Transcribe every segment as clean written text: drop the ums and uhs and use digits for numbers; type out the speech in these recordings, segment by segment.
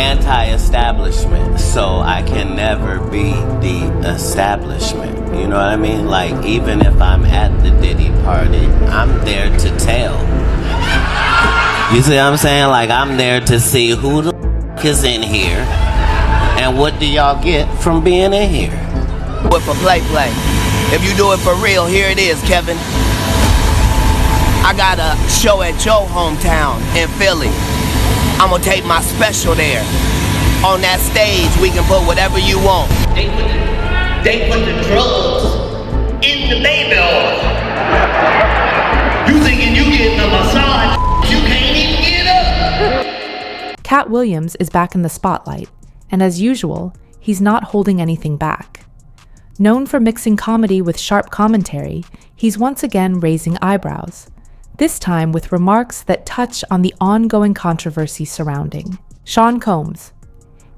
anti-establishment, so I can never be the establishment. You know what I mean? Like, even if I'm at the Diddy party, I'm there to tell. You see what I'm saying? Like, I'm there to see who the is in here and what do y'all get from being in here. Do it for play. If you do it for real, here it is, Kevin. I got a show at your hometown in Philly. I'm gonna take my special there. On that stage, we can put whatever you want. They put the drugs in the baby oil. You thinking you getting a massage, you can't even get up. Katt Williams is back in the spotlight, and as usual, he's not holding anything back. Known for mixing comedy with sharp commentary, he's once again raising eyebrows, this time with remarks that touch on the ongoing controversy surrounding Sean Combs.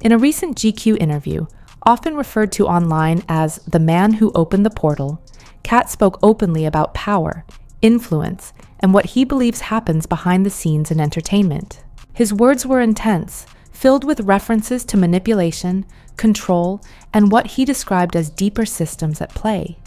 In a recent GQ interview, often referred to online as the man who opened the portal, Katt spoke openly about power, influence, and what he believes happens behind the scenes in entertainment. His words were intense, filled with references to manipulation, control, and what he described as deeper systems at play.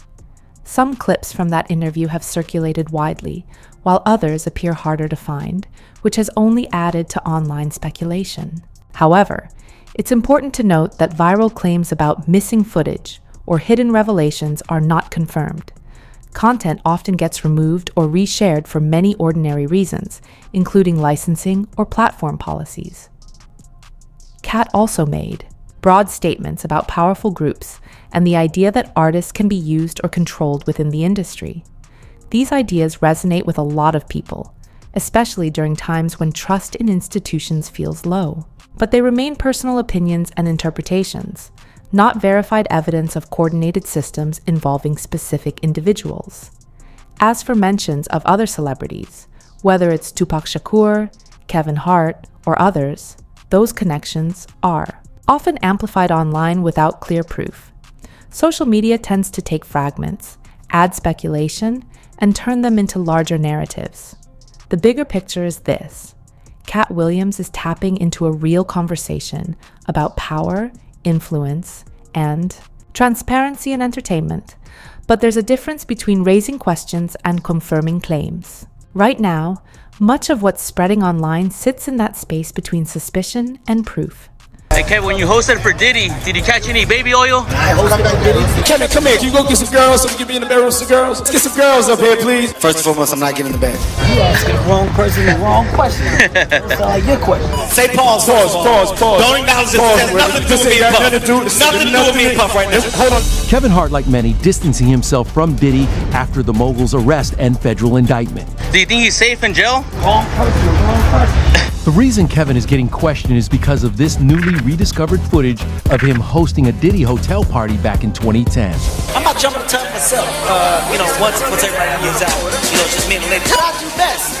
Some clips from that interview have circulated widely, while others appear harder to find, which has only added to online speculation. However, it's important to note that viral claims about missing footage or hidden revelations are not confirmed. Content often gets removed or reshared for many ordinary reasons, including licensing or platform policies. Katt also made broad statements about powerful groups and the idea that artists can be used or controlled within the industry. These ideas resonate with a lot of people, especially during times when trust in institutions feels low. But they remain personal opinions and interpretations, not verified evidence of coordinated systems involving specific individuals. As for mentions of other celebrities, whether it's Tupac Shakur, Kevin Hart, or others, those connections are often amplified online without clear proof. Social media tends to take fragments, add speculation, and turn them into larger narratives. The bigger picture is this: Katt Williams is tapping into a real conversation about power, influence, and transparency in entertainment, but there's a difference between raising questions and confirming claims. Right now, much of what's spreading online sits in that space between suspicion and proof. Hey, Kevin, when you hosted for Diddy, did you catch any baby oil? I hosted for Diddy. Kevin, come here. Can you go get some girls so we can be in the bedroom with some girls? Let's get some girls up here, please. First and foremost, I'm not getting in the bed. You asking the wrong person the wrong question. That's like your question. Say pause. Don't acknowledge this. It has nothing to do with me and Puff. Nothing to do with me and Puff right now. Hold on. Kevin Hart, like many, distancing himself from Diddy after the mogul's arrest and federal indictment. Do you think he's safe in jail? Wrong person. The reason Kevin is getting questioned is because of this newly rediscovered footage of him hosting a Diddy hotel party back in 2010. I'm not jumping the top myself. Once everybody gets out, just me and the lady. What I do best?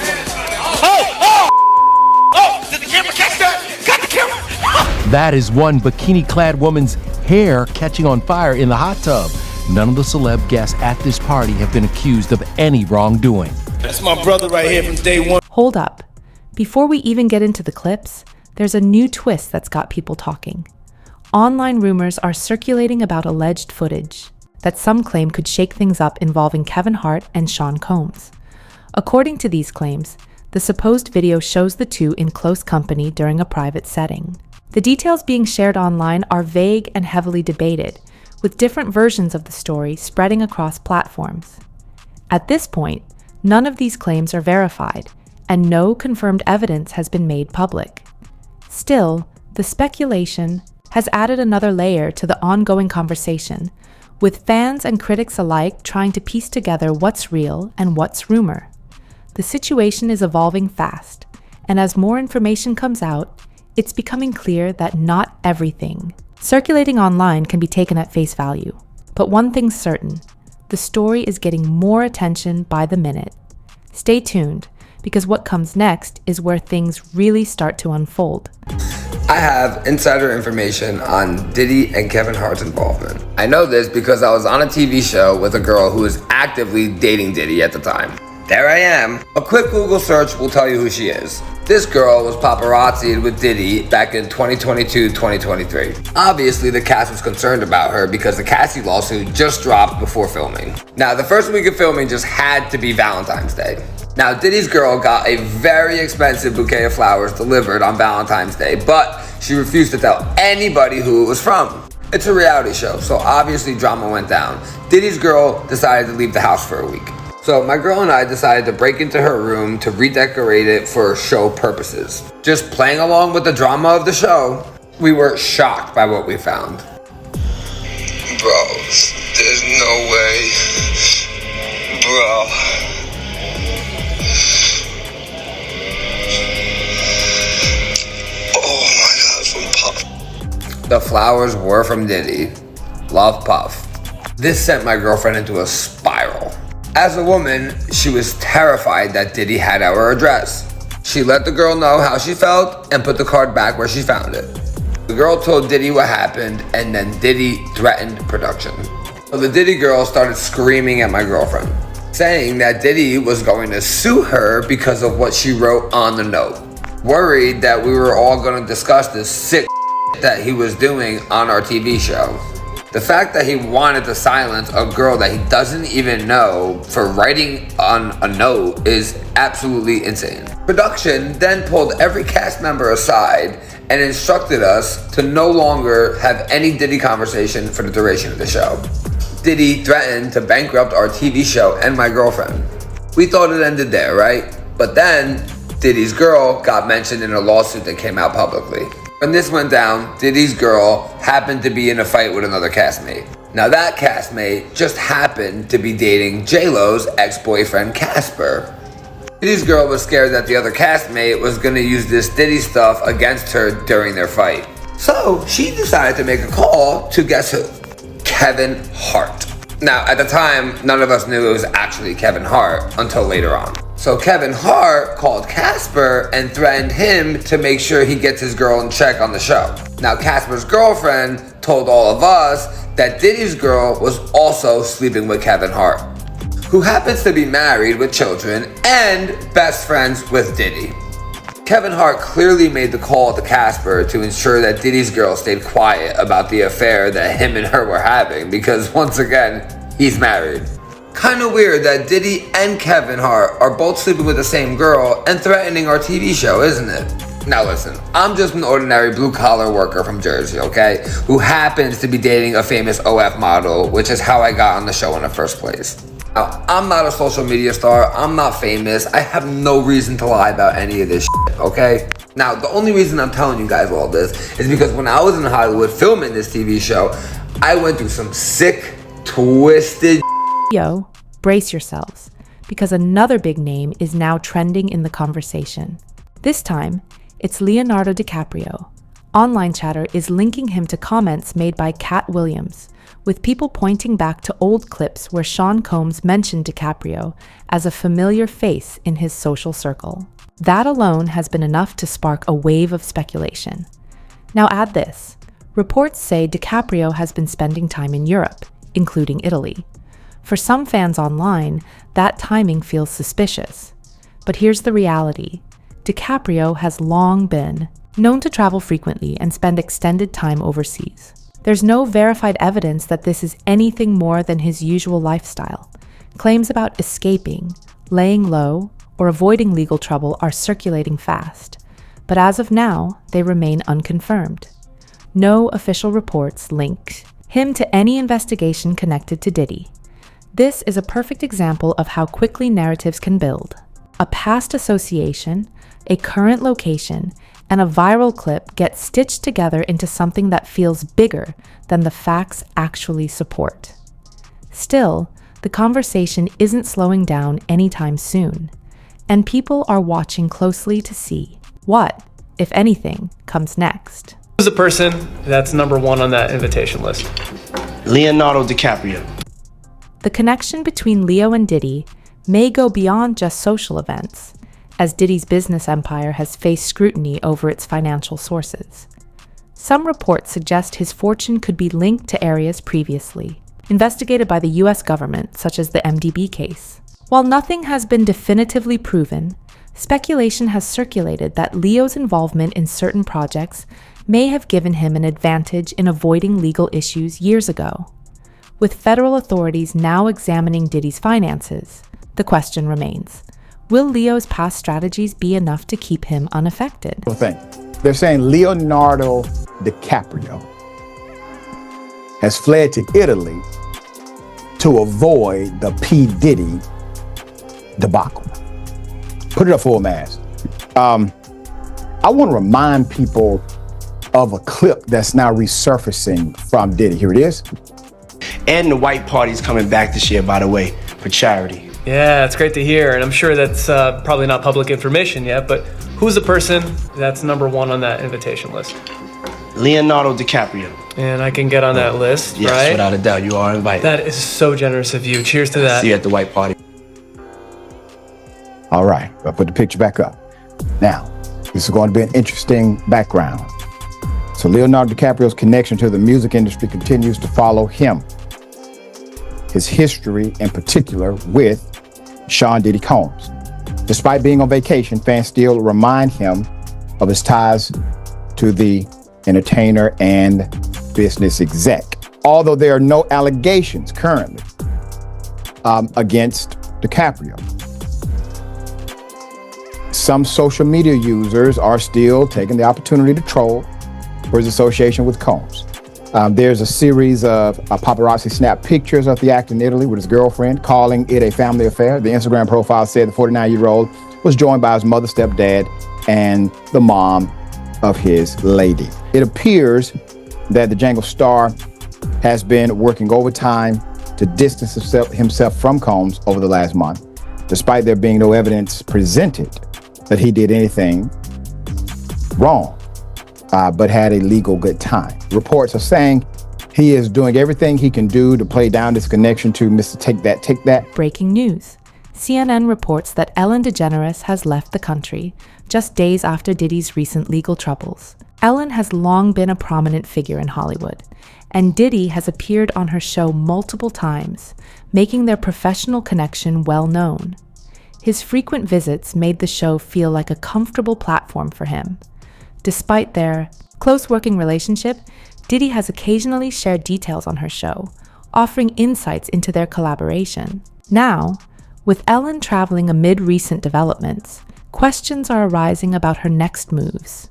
Oh! Did the camera catch that? Cut the camera! That is one bikini-clad woman's hair catching on fire in the hot tub. None of the celeb guests at this party have been accused of any wrongdoing. That's my brother right here from day one. Hold up. Before we even get into the clips, there's a new twist that's got people talking. Online rumors are circulating about alleged footage that some claim could shake things up involving Kevin Hart and Sean Combs. According to these claims, the supposed video shows the two in close company during a private setting. The details being shared online are vague and heavily debated, with different versions of the story spreading across platforms. At this point, none of these claims are verified, and no confirmed evidence has been made public. Still, the speculation has added another layer to the ongoing conversation, with fans and critics alike trying to piece together what's real and what's rumor. The situation is evolving fast, and as more information comes out, it's becoming clear that not everything circulating online can be taken at face value. But one thing's certain: the story is getting more attention by the minute. Stay tuned, because what comes next is where things really start to unfold. I have insider information on Diddy and Kevin Hart's involvement. I know this because I was on a TV show with a girl who was actively dating Diddy at the time. There I am. A quick Google search will tell you who she is. This girl was paparazzi'd with Diddy back in 2022-2023. Obviously, the cast was concerned about her because the Cassie lawsuit just dropped before filming. Now, the first week of filming just had to be Valentine's Day. Now, Diddy's girl got a very expensive bouquet of flowers delivered on Valentine's Day, but she refused to tell anybody who it was from. It's a reality show, so obviously drama went down. Diddy's girl decided to leave the house for a week. So my girl and I decided to break into her room to redecorate it for show purposes. Just playing along with the drama of the show, we were shocked by what we found. Bros, there's no way. Bro. Oh my God, from Puff. The flowers were from Diddy. Love, Puff. This sent my girlfriend into a spiral. As a woman, she was terrified that Diddy had our address. She let the girl know how she felt and put the card back where she found it. The girl told Diddy what happened, and then Diddy threatened production. So the Diddy girl started screaming at my girlfriend, saying that Diddy was going to sue her because of what she wrote on the note. Worried that we were all going to discuss this sick that he was doing on our TV show. The fact that he wanted to silence a girl that he doesn't even know for writing on a note is absolutely insane. Production then pulled every cast member aside and instructed us to no longer have any Diddy conversation for the duration of the show. Diddy threatened to bankrupt our TV show and my girlfriend. We thought it ended there, right? But then Diddy's girl got mentioned in a lawsuit that came out publicly. When this went down, Diddy's girl happened to be in a fight with another castmate. Now that castmate just happened to be dating J-Lo's ex-boyfriend Casper. Diddy's girl was scared that the other castmate was gonna use this Diddy stuff against her during their fight. So she decided to make a call to guess who? Kevin Hart. Now at the time, none of us knew it was actually Kevin Hart until later on. So Kevin Hart called Casper and threatened him to make sure he gets his girl in check on the show. Now Casper's girlfriend told all of us that Diddy's girl was also sleeping with Kevin Hart, who happens to be married with children and best friends with Diddy. Kevin Hart clearly made the call to Casper to ensure that Diddy's girl stayed quiet about the affair that him and her were having because once again, he's married. Kinda weird that Diddy and Kevin Hart are both sleeping with the same girl and threatening our TV show, isn't it? Now listen, I'm just an ordinary blue-collar worker from Jersey, okay? Who happens to be dating a famous OF model, which is how I got on the show in the first place. Now, I'm not a social media star, I'm not famous, I have no reason to lie about any of this shit, okay? Now, the only reason I'm telling you guys all this is because when I was in Hollywood filming this TV show, I went through some sick, twisted Yo, brace yourselves, because another big name is now trending in the conversation. This time, it's Leonardo DiCaprio. Online chatter is linking him to comments made by Katt Williams, with people pointing back to old clips where Sean Combs mentioned DiCaprio as a familiar face in his social circle. That alone has been enough to spark a wave of speculation. Now add this. Reports say DiCaprio has been spending time in Europe, including Italy. For some fans online, that timing feels suspicious. But here's the reality. DiCaprio has long been known to travel frequently and spend extended time overseas. There's no verified evidence that this is anything more than his usual lifestyle. Claims about escaping, laying low, or avoiding legal trouble are circulating fast. But as of now, they remain unconfirmed. No official reports link him to any investigation connected to Diddy. This is a perfect example of how quickly narratives can build. A past association, a current location, and a viral clip get stitched together into something that feels bigger than the facts actually support. Still, the conversation isn't slowing down anytime soon, and people are watching closely to see what, if anything, comes next. Who's the person that's number one on that invitation list? Leonardo DiCaprio. The connection between Leo and Diddy may go beyond just social events, as Diddy's business empire has faced scrutiny over its financial sources. Some reports suggest his fortune could be linked to areas previously investigated by the US government, such as the MDB case. While nothing has been definitively proven, Speculation has circulated that Leo's involvement in certain projects may have given him an advantage in avoiding legal issues years ago. With federal authorities now examining Diddy's finances, the question remains, will Leo's past strategies be enough to keep him unaffected? They're saying Leonardo DiCaprio has fled to Italy to avoid the P. Diddy debacle. Put it up for a mass. I want to remind people of a clip that's now resurfacing from Diddy. Here it is. And the white party's coming back this year, by the way, for charity. Yeah, it's great to hear, and I'm sure that's probably not public information yet, but who's the person that's number one on that invitation list? Leonardo DiCaprio. And I can get on that list, yes, right? Without a doubt, you are invited. That is so generous of you. Cheers to that. See you at the white party. All right, I'll put the picture back up. Now, this is going to be an interesting background. So Leonardo DiCaprio's connection to the music industry continues to follow him. His history in particular with Sean Diddy Combs. Despite being on vacation, fans still remind him of his ties to the entertainer and business exec. Although there are no allegations currently against DiCaprio. Some social media users are still taking the opportunity to troll for his association with Combs. There's a series of paparazzi snap pictures of the actor in Italy with his girlfriend, calling it a family affair. The Instagram profile said the 49-year-old was joined by his mother, stepdad, and the mom of his lady. It appears that the Django star has been working overtime to distance himself from Combs over the last month, despite there being no evidence presented that he did anything wrong. But had a legal good time. Reports are saying he is doing everything he can do to play down this connection to Mr. Take That, Take That. Breaking news. CNN reports that Ellen DeGeneres has left the country just days after Diddy's recent legal troubles. Ellen has long been a prominent figure in Hollywood, and Diddy has appeared on her show multiple times, making their professional connection well known. His frequent visits made the show feel like a comfortable platform for him. Despite their close working relationship, Diddy has occasionally shared details on her show, offering insights into their collaboration. Now, with Ellen traveling amid recent developments, questions are arising about her next moves.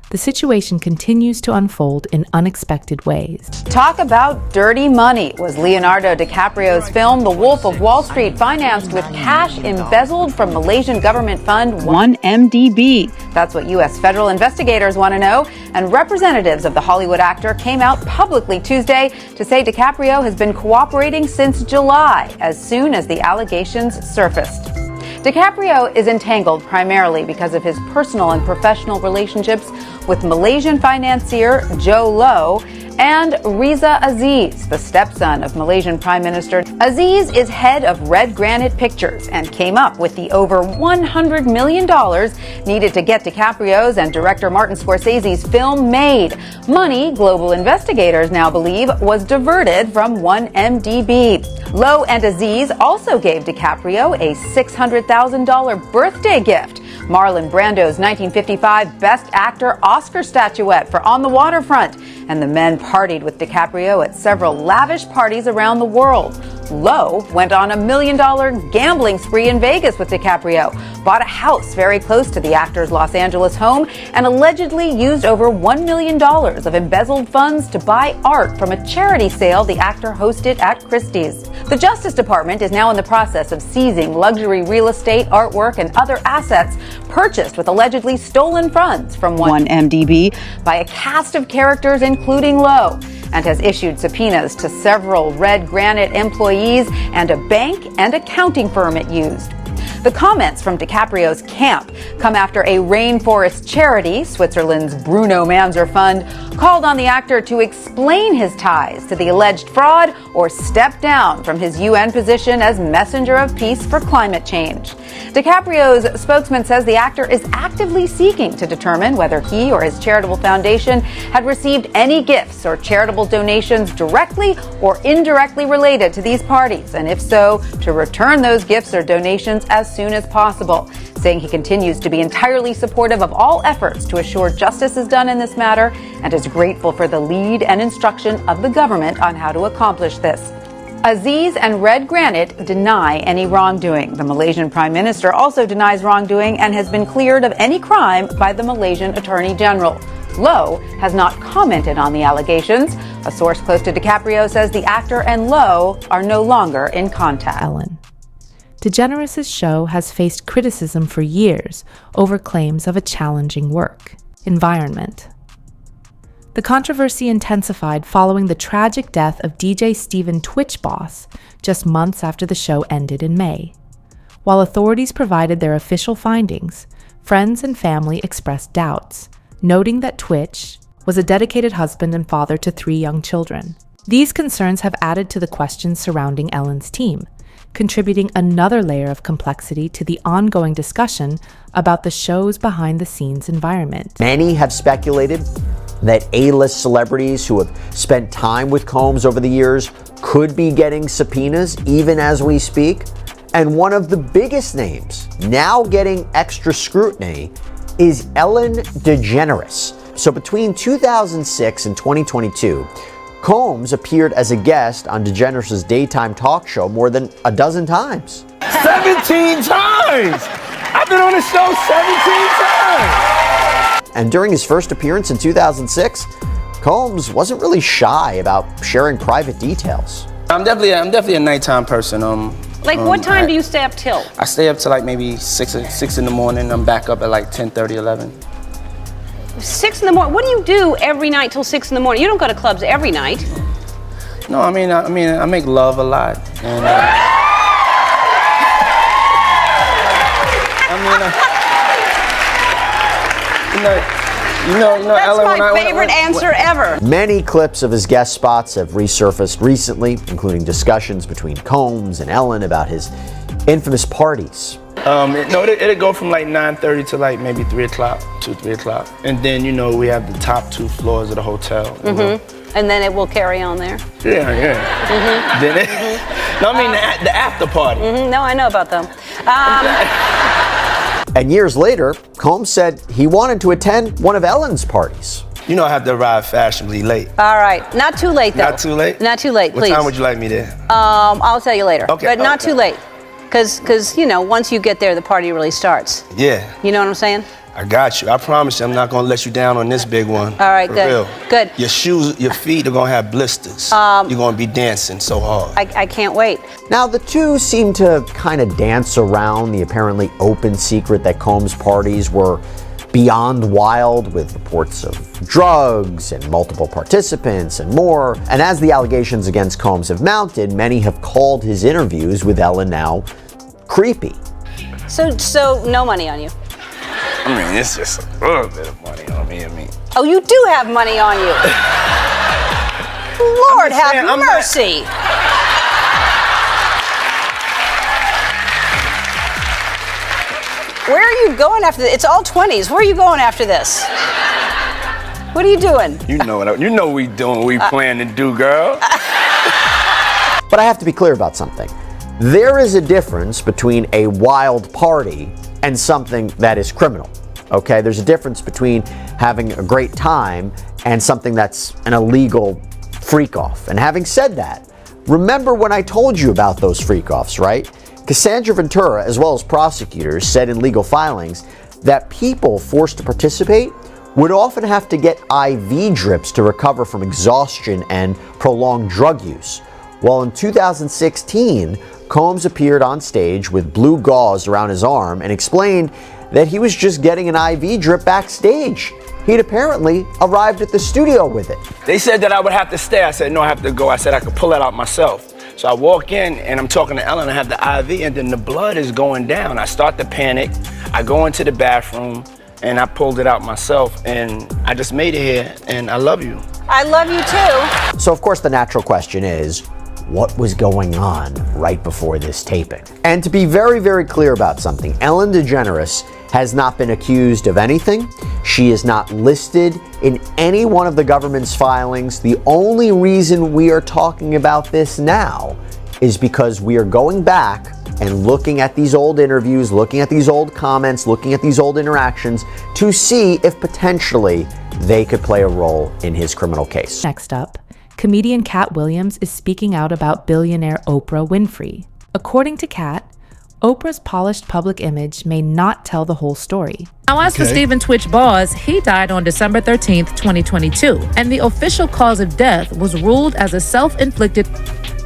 The situation continues to unfold in unexpected ways. Talk about dirty money. Was Leonardo DiCaprio's film The Wolf of Wall Street financed with cash embezzled from Malaysian government fund 1MDB? That's what U.S. federal investigators want to know. And representatives of the Hollywood actor came out publicly Tuesday to say DiCaprio has been cooperating since July, as soon as the allegations surfaced. DiCaprio is entangled primarily because of his personal and professional relationships with Malaysian financier Joe Low and Riza Aziz, the stepson of Malaysian Prime Minister. Aziz is head of Red Granite Pictures and came up with the over $100 million needed to get DiCaprio's and director Martin Scorsese's film made. Money, global investigators now believe, was diverted from 1MDB. Lowe and Aziz also gave DiCaprio a $600,000 birthday gift, Marlon Brando's 1955 Best Actor Oscar statuette for On the Waterfront, and the men partied with DiCaprio at several lavish parties around the world. Lowe went on $1 million gambling spree in Vegas with DiCaprio, bought a house very close to the actor's Los Angeles home, and allegedly used over $1 million of embezzled funds to buy art from a charity sale the actor hosted at Christie's. The Justice Department is now in the process of seizing luxury real estate, artwork, and other assets purchased with allegedly stolen funds from 1MDB by a cast of characters including Lowe, and has issued subpoenas to several Red Granite employees and a bank and accounting firm it used. The comments from DiCaprio's camp come after a rainforest charity, Switzerland's Bruno Manzer Fund, called on the actor to explain his ties to the alleged fraud or step down from his UN position as messenger of peace for climate change. DiCaprio's spokesman says the actor is actively seeking to determine whether he or his charitable foundation had received any gifts or charitable donations directly or indirectly related to these parties, and if so, to return those gifts or donations as as soon as possible, saying he continues to be entirely supportive of all efforts to assure justice is done in this matter and is grateful for the lead and instruction of the government on how to accomplish this. Aziz and Red Granite deny any wrongdoing. The Malaysian Prime Minister also denies wrongdoing and has been cleared of any crime by the Malaysian Attorney General. Lowe has not commented on the allegations. A source close to DiCaprio says the actor and Lowe are no longer in contact. Ellen. DeGeneres' show has faced criticism for years over claims of a challenging work environment. The controversy intensified following the tragic death of DJ Steven Twitch Boss just months after the show ended in May. While authorities provided their official findings, friends and family expressed doubts, noting that Twitch was a dedicated husband and father to 3 young children. These concerns have added to the questions surrounding Ellen's team, contributing another layer of complexity to the ongoing discussion about the show's behind-the-scenes environment. Many have speculated that A-list celebrities who have spent time with Combs over the years could be getting subpoenas even as we speak. And one of the biggest names now getting extra scrutiny is Ellen DeGeneres. So between 2006 and 2022, Combs appeared as a guest on DeGeneres' daytime talk show more than a dozen times. 17 times! I've been on the show 17 times! And during his first appearance in 2006, Combs wasn't really shy about sharing private details. I'm definitely a nighttime person. What time do you stay up till? I stay up till like maybe 6 in the morning. I'm back up at like 10:30, 11. 6 in the morning. What do you do every night till 6 in the morning? You don't go to clubs every night. No, I mean I make love a lot. And, That's Ellen, my favorite answer ever. Many clips of his guest spots have resurfaced recently, including discussions between Combs and Ellen about his infamous parties. It'll go from like 9:30 to like maybe 3 o'clock, 3 o'clock. And then, we have the top 2 floors of the hotel. Mm-hmm. And then it will carry on there? Yeah. Mm-hmm. Then the after party. Mm-hmm. No, I know about them. And years later, Combs said he wanted to attend one of Ellen's parties. I have to arrive fashionably late. All right. Not too late, though. Not too late? Not too late, please. What time would you like me there? I'll tell you later. Okay. But not too late. Because, once you get there, the party really starts. Yeah. You know what I'm saying? I got you. I promise you, I'm not going to let you down on this big one. All right, For good. real. Good. Your shoes, your feet are going to have blisters. You're going to be dancing so hard. I can't wait. Now, the two seem to kind of dance around the apparently open secret that Combs' parties were beyond wild, with reports of drugs and multiple participants and more. And as the allegations against Combs have mounted, many have called his interviews with Ellen now creepy. So no money on you? It's just a little bit of money on me. Oh, you do have money on you. Lord have mercy. Where are you going after this? It's all 20s. Where are you going after this? What are you doing? You know what we doing, what we plan to do, girl. But I have to be clear about something. There is a difference between a wild party and something that is criminal. Okay, there's a difference between having a great time and something that's an illegal freak-off. And having said that, remember when I told you about those freak-offs, right? Cassandra Ventura, as well as prosecutors, said in legal filings that people forced to participate would often have to get IV drips to recover from exhaustion and prolonged drug use. Well, in 2016, Combs appeared on stage with blue gauze around his arm and explained that he was just getting an IV drip backstage. He'd apparently arrived at the studio with it. They said that I would have to stay. I said, no, I have to go. I said I could pull it out myself. So I walk in and I'm talking to Ellen. I have the IV and then the blood is going down. I start to panic. I go into the bathroom and I pulled it out myself and I just made it here and I love you. I love you too. So of course the natural question is, what was going on right before this taping? And to be very, very clear about something, Ellen DeGeneres has not been accused of anything. She is not listed in any one of the government's filings. The only reason we are talking about this now is because we are going back and looking at these old interviews, looking at these old comments, looking at these old interactions to see if potentially they could play a role in his criminal case. Next up, comedian Katt Williams is speaking out about billionaire Oprah Winfrey. According to Katt, Oprah's polished public image may not tell the whole story. Now, as for Stephen Twitch Boss, he died on December 13th, 2022, and the official cause of death was ruled as a self-inflicted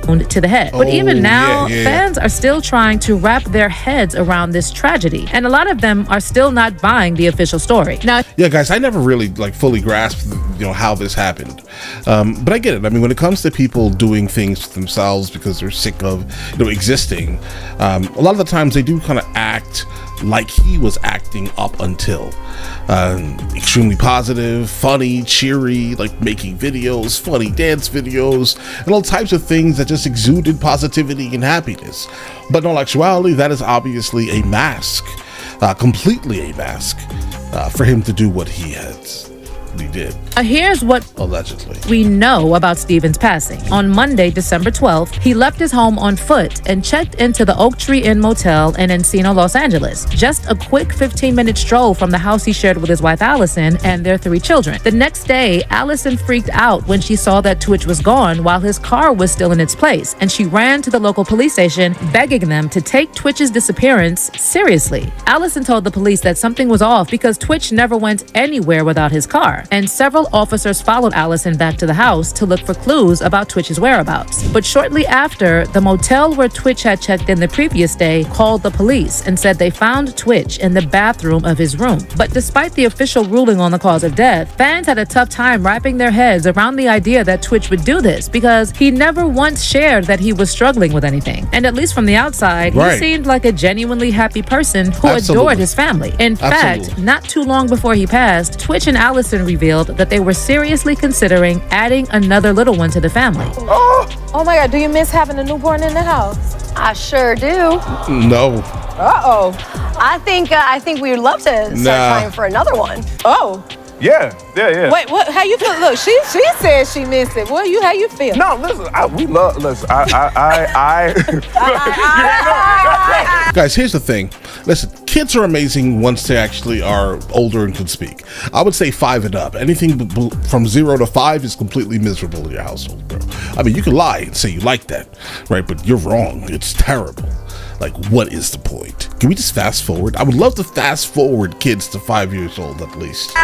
wound to the head. But even now, fans are still trying to wrap their heads around this tragedy, and a lot of them are still not buying the official story. Now, yeah, guys, I never really fully grasped, how this happened. But I get it. I mean, when it comes to people doing things to themselves because they're sick of, existing, a lot of the times they do kind of act like he was acting up until. Extremely positive, funny, cheery, like making videos, funny dance videos, and all types of things that just exuded positivity and happiness. But in all actuality, that is obviously a mask, completely a mask, for him to do what he did. Here's what allegedly we know about Stephen's passing. On Monday, December 12th, he left his home on foot and checked into the Oak Tree Inn Motel in Encino, Los Angeles. Just a quick 15-minute stroll from the house he shared with his wife Allison and their 3 children. The next day, Allison freaked out when she saw that Twitch was gone while his car was still in its place, and she ran to the local police station begging them to take Twitch's disappearance seriously. Allison told the police that something was off because Twitch never went anywhere without his car, and several officers followed Allison back to the house to look for clues about Twitch's whereabouts. But shortly after, the motel where Twitch had checked in the previous day called the police and said they found Twitch in the bathroom of his room. But despite the official ruling on the cause of death, fans had a tough time wrapping their heads around the idea that Twitch would do this because he never once shared that he was struggling with anything. And at least from the outside, he seemed like a genuinely happy person who adored his family. In fact, not too long before he passed, Twitch and Allison revealed that they were seriously considering adding another little one to the family. Oh my God, do you miss having a newborn in the house? I sure do. No. Uh-oh. I think we would love to start trying for another one. Oh. Yeah. Wait, what? How you feel? Look, she said she missed it. How you feel? No, listen, Guys, here's the thing. Listen, kids are amazing once they actually are older and can speak. I would say 5 and up. Anything from 0 to 5 is completely miserable in your household, bro. I mean, you can lie and say you like that, right? But you're wrong. It's terrible. Like, what is the point? Can we just fast forward? I would love to fast forward kids to 5 years old at least.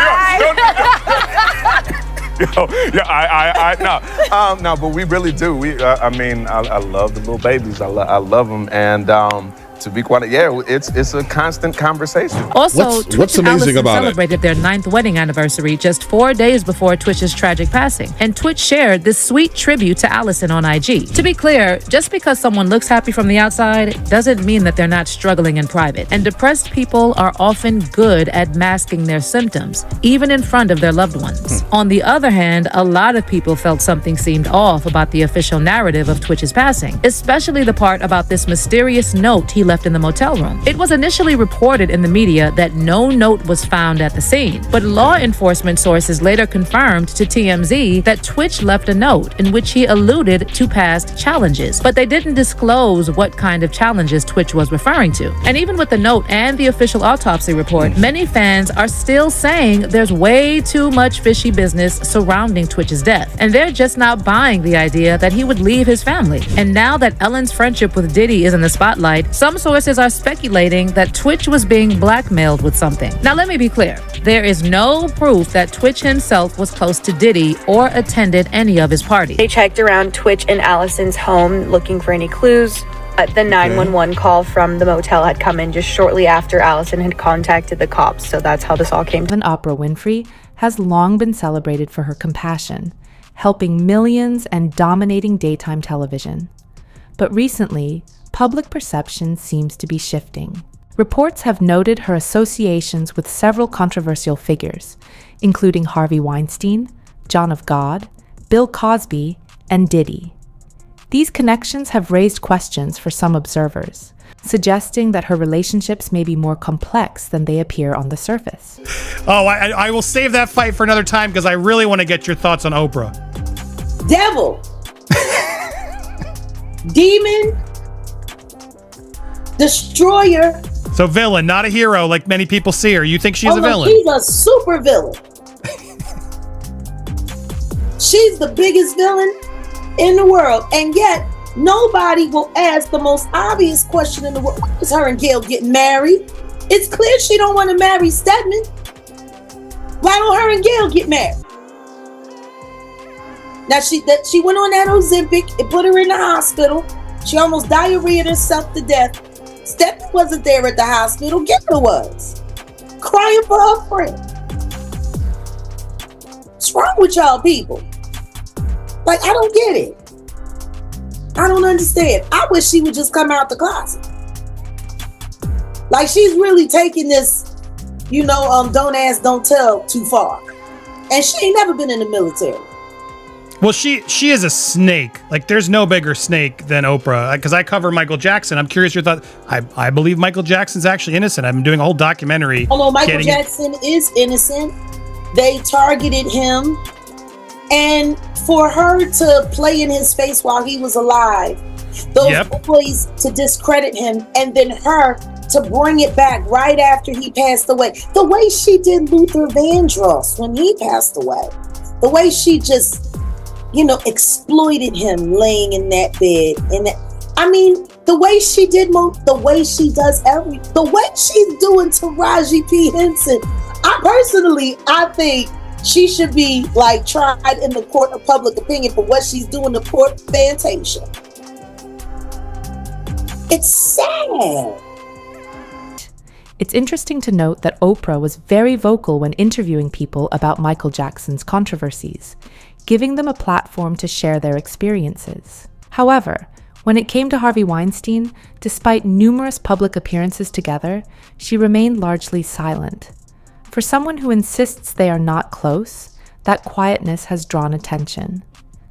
No, but we really do. I love the little babies. I love them, and to be quite, it's a constant conversation. Also, what's amazing about it? Celebrated their 9th wedding anniversary just 4 days before Twitch's tragic passing, and Twitch shared this sweet tribute to Allison on IG. To be clear, just because someone looks happy from the outside doesn't mean that they're not struggling in private, and depressed people are often good at masking their symptoms, even in front of their loved ones. On the other hand, a lot of people felt something seemed off about the official narrative of Twitch's passing, especially the part about this mysterious note he left in the motel room. It was initially reported in the media that no note was found at the scene, but law enforcement sources later confirmed to TMZ that Twitch left a note in which he alluded to past challenges, but they didn't disclose what kind of challenges Twitch was referring to. And even with the note and the official autopsy report, many fans are still saying there's way too much fishy business surrounding Twitch's death, and they're just not buying the idea that he would leave his family. And now that Ellen's friendship with Diddy is in the spotlight, some sources are speculating that Twitch was being blackmailed with something. Now, let me be clear. There is no proof that Twitch himself was close to Diddy or attended any of his parties. They checked around Twitch and Allison's home looking for any clues. The 911 call from the motel had come in just shortly after Allison had contacted the cops, so that's how this all came to. Oprah Winfrey has long been celebrated for her compassion, helping millions and dominating daytime television. But recently, public perception seems to be shifting. Reports have noted her associations with several controversial figures, including Harvey Weinstein, John of God, Bill Cosby, and Diddy. These connections have raised questions for some observers, suggesting that her relationships may be more complex than they appear on the surface. Oh, I will save that fight for another time because I really want to get your thoughts on Oprah. Devil. Demon. destroyer. So villain, not a hero like many people see her. You think she's a villain? She's a super villain. She's the biggest villain in the world, and yet nobody will ask the most obvious question in the world. Why is her and Gail getting married? It's clear she don't want to marry Stedman. Why don't her and Gail get married? Now she went on that Ozempic, it put her in the hospital. She almost diarrheaed herself to death. Stedman wasn't there at the hospital. Gail was crying for her friend. What's wrong with y'all people? Like, I don't get it. I don't understand. I wish she would just come out the closet. Like, she's really taking this, don't ask, don't tell too far. And she ain't never been in the military. Well, she is a snake. Like, there's no bigger snake than Oprah. Because I cover Michael Jackson. I'm curious your thought. I believe Michael Jackson's actually innocent. I'm doing a whole documentary. Although Michael Jackson is innocent, they targeted him. And for her to play in his face while he was alive, those boys to discredit him, and then her to bring it back right after he passed away. The way she did Luther Vandross when he passed away. The way she just, exploited him laying in that bed. The way she did, the way she does everything, the way she's doing Taraji P. Henson. I think she should be tried in the court of public opinion for what she's doing to poor Fantasia. It's sad. It's interesting to note that Oprah was very vocal when interviewing people about Michael Jackson's controversies, giving them a platform to share their experiences. However, when it came to Harvey Weinstein, despite numerous public appearances together, she remained largely silent. For someone who insists they are not close, that quietness has drawn attention.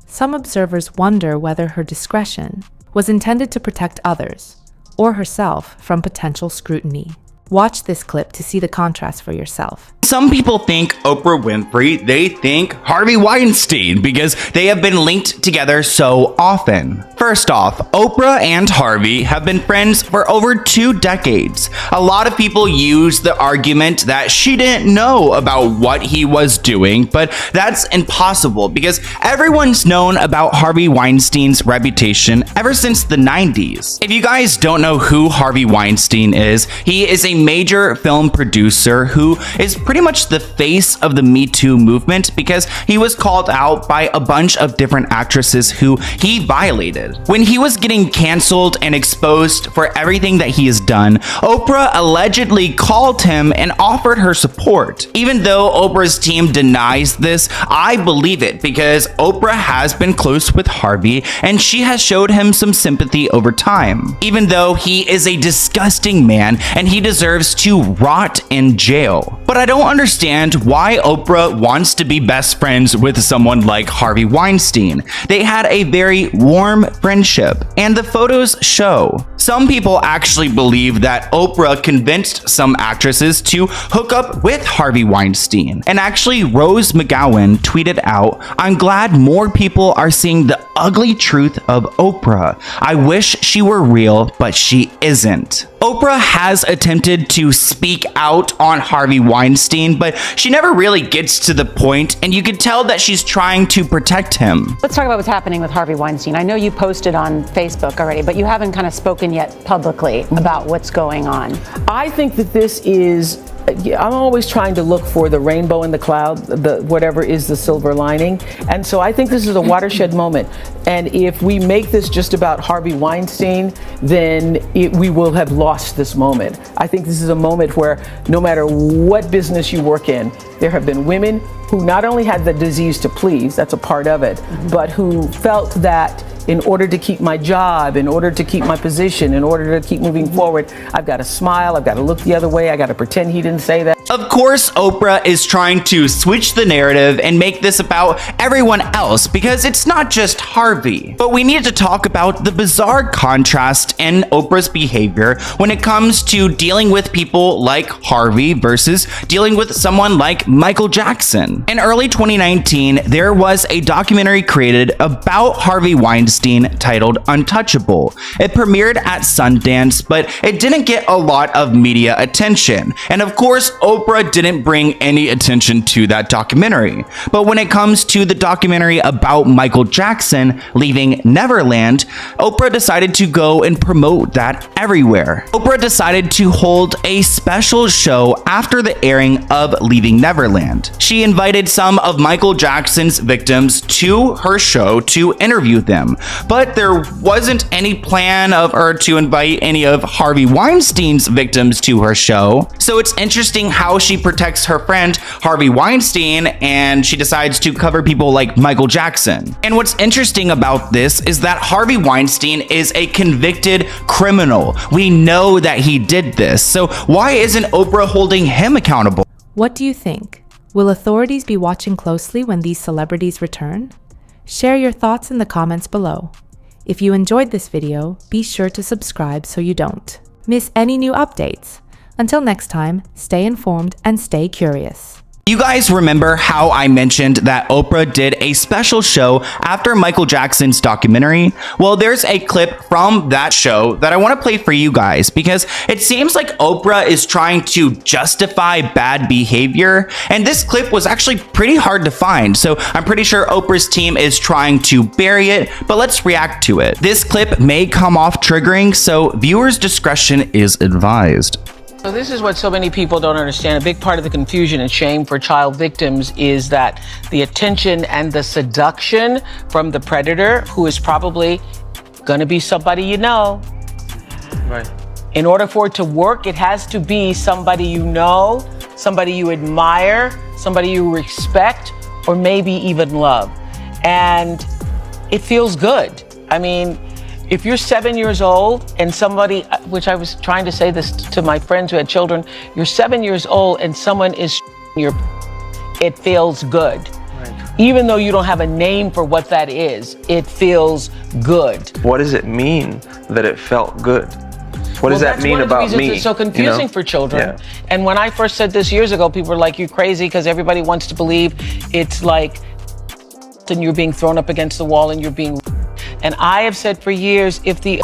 Some observers wonder whether her discretion was intended to protect others, or herself from potential scrutiny. Watch this clip to see the contrast for yourself. Some people think Oprah Winfrey, they think Harvey Weinstein because they have been linked together so often. First off, Oprah and Harvey have been friends for over 2 decades. A lot of people use the argument that she didn't know about what he was doing, but that's impossible because everyone's known about Harvey Weinstein's reputation ever since the 90s. If you guys don't know who Harvey Weinstein is, he is a major film producer who is pretty much the face of the Me Too movement because he was called out by a bunch of different actresses who he violated. When he was getting canceled and exposed for everything that he has done, Oprah allegedly called him and offered her support. Even though Oprah's team denies this, I believe it because Oprah has been close with Harvey and she has showed him some sympathy over time. Even though he is a disgusting man and he deserves to rot in jail. But I don't understand why Oprah wants to be best friends with someone like Harvey Weinstein. They had a very warm friendship, and the photos show. Some people actually believe that Oprah convinced some actresses to hook up with Harvey Weinstein. And actually, Rose McGowan tweeted out, "I'm glad more people are seeing the ugly truth of Oprah. I wish she were real, but she isn't." Oprah has attempted to speak out on Harvey Weinstein, but she never really gets to the point, and you could tell that she's trying to protect him. Let's talk about what's happening with Harvey Weinstein. I know you posted on Facebook already, but you haven't kind of spoken yet publicly about what's going on. I think that this is, I'm always trying to look for the rainbow in the cloud, whatever is the silver lining. And so I think this is a watershed moment. And if we make this just about Harvey Weinstein, then we will have lost this moment. I think this is a moment where no matter what business you work in, there have been women who not only had the disease to please, that's a part of it, but who felt that in order to keep my job, in order to keep my position, in order to keep moving forward, I've got to smile, I've got to look the other way, I got to pretend he didn't say that. Of course, Oprah is trying to switch the narrative and make this about everyone else because it's not just Harvey. But we need to talk about the bizarre contrast in Oprah's behavior when it comes to dealing with people like Harvey versus dealing with someone like Michael Jackson. In early 2019, there was a documentary created about Harvey Weinstein titled Untouchable. It premiered at Sundance, but it didn't get a lot of media attention. And of course, Oprah didn't bring any attention to that documentary. But when it comes to the documentary about Michael Jackson leaving Neverland, Oprah decided to go and promote that everywhere. Oprah decided to hold a special show after the airing of Leaving Neverland. She invited some of Michael Jackson's victims to her show to interview them, but there wasn't any plan of her to invite any of Harvey Weinstein's victims to her show. So it's interesting how she protects her friend Harvey Weinstein and she decides to cover people like Michael Jackson. And what's interesting about this is that Harvey Weinstein is a convicted criminal. We know that he did this. So why isn't Oprah holding him accountable? What do you think? Will authorities be watching closely when these celebrities return? Share your thoughts in the comments below. If you enjoyed this video, be sure to subscribe so you don't miss any new updates. Until next time, stay informed and stay curious. You guys remember how I mentioned that Oprah did a special show after Michael Jackson's documentary? Well, there's a clip from that show that I want to play for you guys because it seems like Oprah is trying to justify bad behavior, and this clip was actually pretty hard to find, so I'm pretty sure Oprah's team is trying to bury it, but let's react to it. This clip may come off triggering, so viewers' discretion is advised. So this is what so many people don't understand. A big part of the confusion and shame for child victims is that the attention and the seduction from the predator, who is probably going to be somebody you know. Right. In order for it to work, it has to be somebody you know, somebody you admire, somebody you respect, or maybe even love. And it feels good. I mean, if you're 7 years old and somebody, which I was trying to say this to my friends who had children, you're 7 years old and someone is your, it feels good. Right. Even though you don't have a name for what that is, it feels good. What does it mean that it felt good? What does that mean about me? It's so confusing for children. Yeah. And when I first said this years ago, people were like, "You crazy," because everybody wants to believe it's like, and you're being thrown up against the wall and you're being. And I have said for years, if the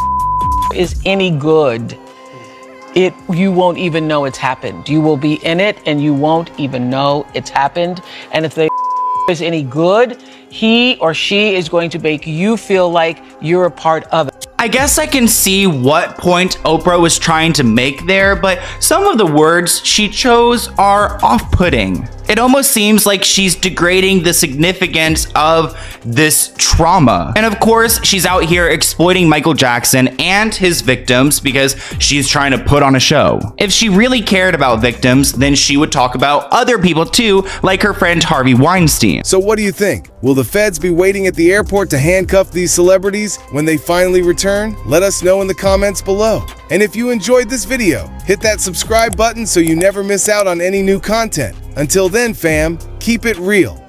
is any good, you won't even know it's happened. You will be in it and you won't even know it's happened. And if the is any good, he or she is going to make you feel like you're a part of it. I guess I can see what point Oprah was trying to make there, but some of the words she chose are off-putting. It almost seems like she's degrading the significance of this trauma. And of course, she's out here exploiting Michael Jackson and his victims because she's trying to put on a show. If she really cared about victims, then she would talk about other people too, like her friend Harvey Weinstein. So what do you think? Will the feds be waiting at the airport to handcuff these celebrities when they finally return? Let us know in the comments below. And if you enjoyed this video, hit that subscribe button so you never miss out on any new content. Until then, fam, keep it real.